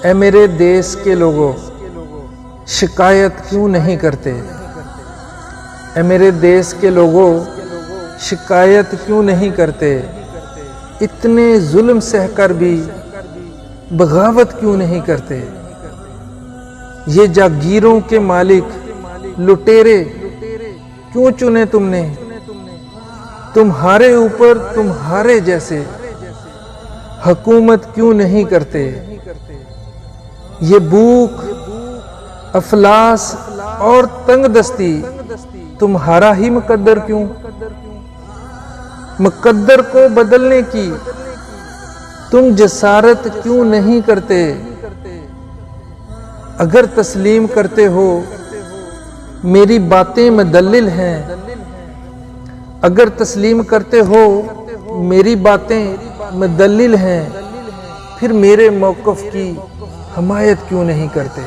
ऐ मेरे देश के लोगों, शिकायत क्यों नहीं करते? ऐ मेरे देश के लोगों, शिकायत क्यों नहीं करते? इतने जुल्म सहकर भी बगावत क्यों नहीं करते? ये जागीरों के मालिक लुटेरे क्यों चुने तुमने? तुम्हारे ऊपर तुम्हारे जैसे हुकूमत क्यों नहीं करते? ये भूख, अफलास और तंगदस्ती तुम्हारा ही मुकद्दर क्यों? मुकद्दर को बदलने की तुम जसारत क्यों नहीं करते? अगर तस्लीम करते हो मेरी बातें मुदल्लिल हैं, अगर तस्लीम करते हो मेरी बातें मुदल्लिल हैं, फिर मेरे मौक़िफ़ की हमायत क्यों नहीं करते?